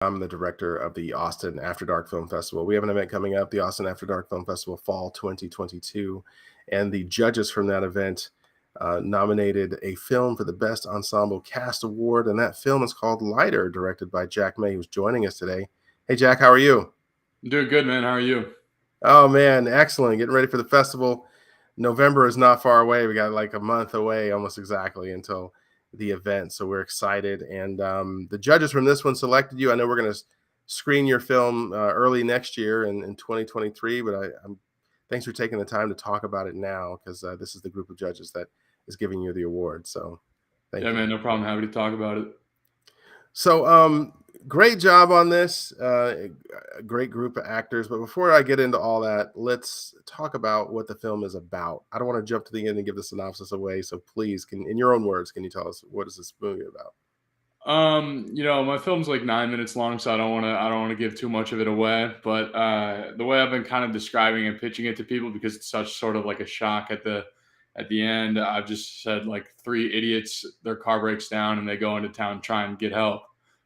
I'm the director of the Austin After Dark Film Festival. We have an event coming up, the Austin After Dark Film Festival Fall 2022, and the judges from that event nominated a film for the Best Ensemble Cast Award, and that film is called Lighter, directed by Jack May, who's joining us today. Hey, Jack, how are you? I'm doing good, man. How are you? Oh, man, excellent. Getting ready for the festival. November is not far away. We got like a month away, almost exactly, until the event. So we're excited. And the judges from this one selected you. I know we're going to screen your film early next year in 2023, but thanks for taking the time to talk about it now, because this is the group of judges that is giving you the award. So thank Yeah, you. man. No problem. Happy to talk about it. So, great job on this. A great group of actors. But before I get into all that, let's talk about what the film is about. I don't want to jump to the end and give the synopsis away. So please, in your own words, can you tell us what is this movie about? My film's like 9 minutes long, so I don't wanna give too much of it away. But the way I've been kind of describing and pitching it to people, because it's such sort of like a shock at the end, I've just said like three idiots, their car breaks down and they go into town and try and get help.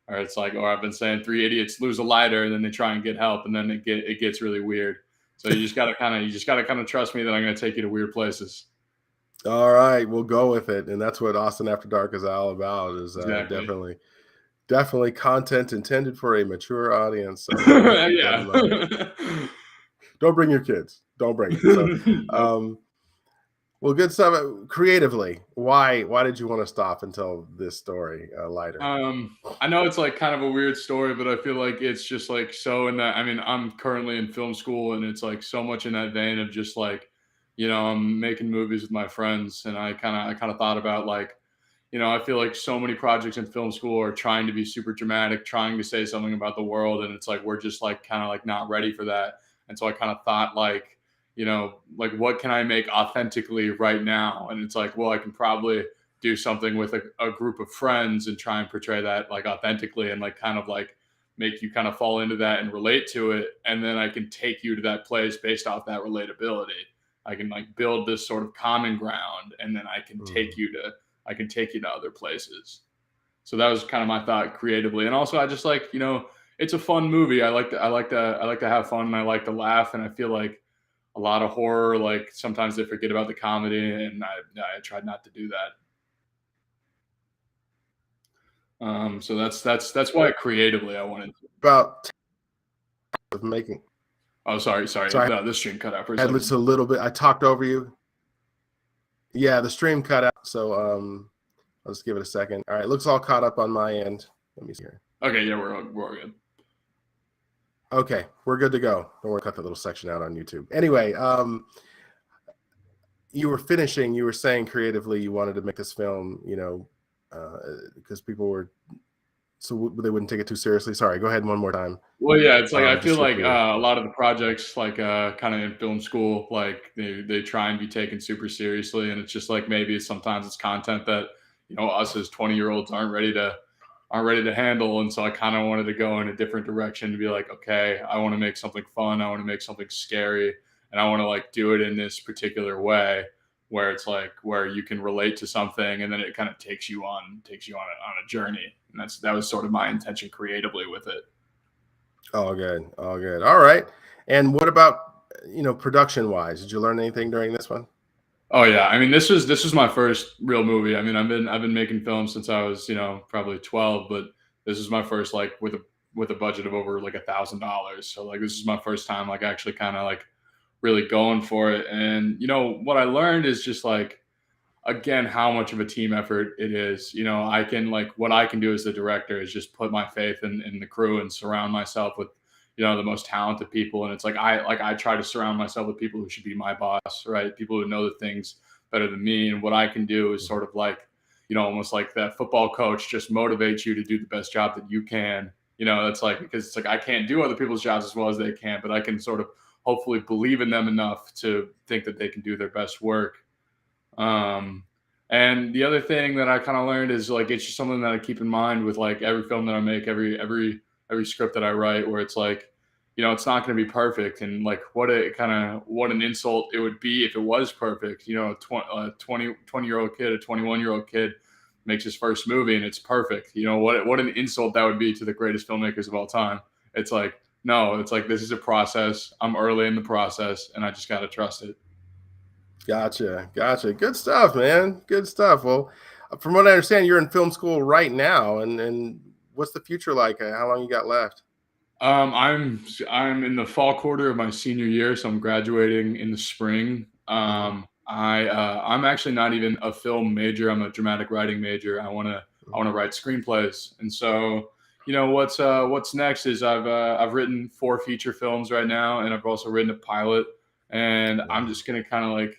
Or I've been saying three idiots lose a lighter and then they try and get help, and then it gets really weird. So you just gotta kind of trust me that I'm gonna take you to weird places. All right, we'll go with it, and that's what Austin After Dark is all about. Is Exactly. definitely content intended for a mature audience. So keep that in mind. Yeah. Don't bring your kids. Don't bring them. So. Nope. Um, Well, good stuff. Creatively, why did you want to stop and tell this story lighter? I know it's like kind of a weird story, but I feel like it's just like so in that. I mean, I'm currently in film school, and it's like so much in that vein of just like, I'm making movies with my friends, and I kind of thought about like, I feel like so many projects in film school are trying to be super dramatic, trying to say something about the world, and it's like we're just like kind of like not ready for that. And so I kind of thought like, like what can I make authentically right now? And it's like, well, I can probably do something with a group of friends and try and portray that like authentically, and like kind of like make you kind of fall into that and relate to it. And then I can take you to that place based off that relatability. I can like build this sort of common ground, and then Mhm. I can take you to other places. So that was kind of my thought creatively. And also I just like, it's a fun movie. I like to have fun, and I like to laugh. And I feel like a lot of horror, like sometimes they forget about the comedy, and I tried not to do that. So that's why creatively I wanted to. About of making. Oh, sorry. So I The stream cut out for a had just second. a little bit. I talked over you. Yeah, the stream cut out. So I'll just give it a second. All right, looks all caught up on my end. Let me see here. Okay, yeah, we're all good. Okay, we're good to go. Don't worry, cut that little section out on YouTube. Anyway, you were finishing. You were saying creatively you wanted to make this film. Because people were so they wouldn't take it too seriously. Sorry, go ahead one more time. Well, yeah, it's like I feel Just so like clear. a lot of the projects, like kind of in film school, like they try and be taken super seriously, and it's just like maybe sometimes it's content that us as 20-year-olds aren't ready to handle, and so I kind of wanted to go in a different direction to be like, okay, I want to make something fun, I want to make something scary, and I want to like do it in this particular way where it's like where you can relate to something, and then it kind of takes you on a journey, and that was sort of my intention creatively with it. All good. All good. All right. And what about production wise? Did you learn anything during this one? Oh yeah, I mean this was my first real movie. I mean I've been making films since I was probably 12, but this is my first like with a budget of over like $1,000. So like this is my first time like actually kind of like really going for it. And what I learned is just like again how much of a team effort it is. I can like what I can do as the director is just put my faith in the crew and surround myself with the most talented people. And it's like I try to surround myself with people who should be my boss, right? People who know the things better than me. And what I can do is sort of like almost like that football coach just motivates you to do the best job that you can. That's like because it's like I can't do other people's jobs as well as they can, but I can sort of hopefully believe in them enough to think that they can do their best work. um, and the other thing that I kind of learned is like it's just something that I keep in mind with like every film that I make, every script that I write, where it's like, it's not going to be perfect, and like what an insult it would be if it was perfect. A 20-year-old kid, a 21-year-old kid makes his first movie and it's perfect. You know, what an insult that would be to the greatest filmmakers of all time. It's like, no, it's like, this is a process. I'm early in the process and I just got to trust it. Gotcha. Gotcha. Good stuff, man. Good stuff. Well, from what I understand, you're in film school right now, and what's the future like? How long you got left? I'm in the fall quarter of my senior year, so I'm graduating in the spring. Mhm, I'm actually not even a film major. I'm a dramatic writing major. I mhm. wanna write screenplays, and so what's next is I've written 4 feature films right now, and I've also written a pilot, and I'm Wow. just gonna kind of like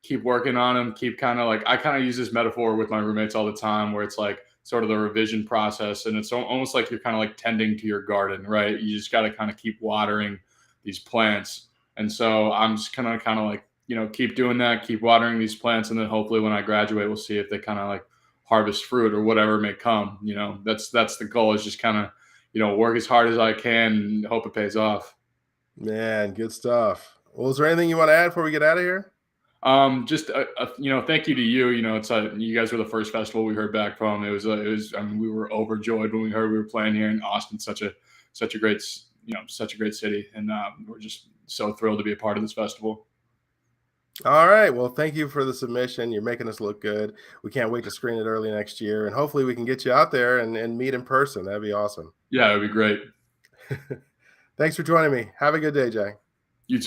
keep working on them. Keep kind of like I kind of use this metaphor with my roommates all the time, where it's like sort of the revision process, and it's almost like you're kind of like tending to your garden, right? You just got to kind of keep watering these plants, and so I'm just kind of like keep doing that, keep watering these plants, and then hopefully when I graduate, we'll see if they kind of like harvest fruit or whatever may come. That's the goal, is just kind of work as hard as I can and hope it pays off. Man, good stuff. Well, is there anything you want to add before we get out of here? Just thank you to you. It's you guys were the first festival we heard back from. It was. I mean, we were overjoyed when we heard we were playing here in Austin. Such a great such a great city, and we're just so thrilled to be a part of this festival. All right. Well, thank you for the submission. You're making us look good. We can't wait to screen it early next year, and hopefully we can get you out there and meet in person. That'd be awesome. Yeah, it would be great. Thanks for joining me. Have a good day, Jay. You too.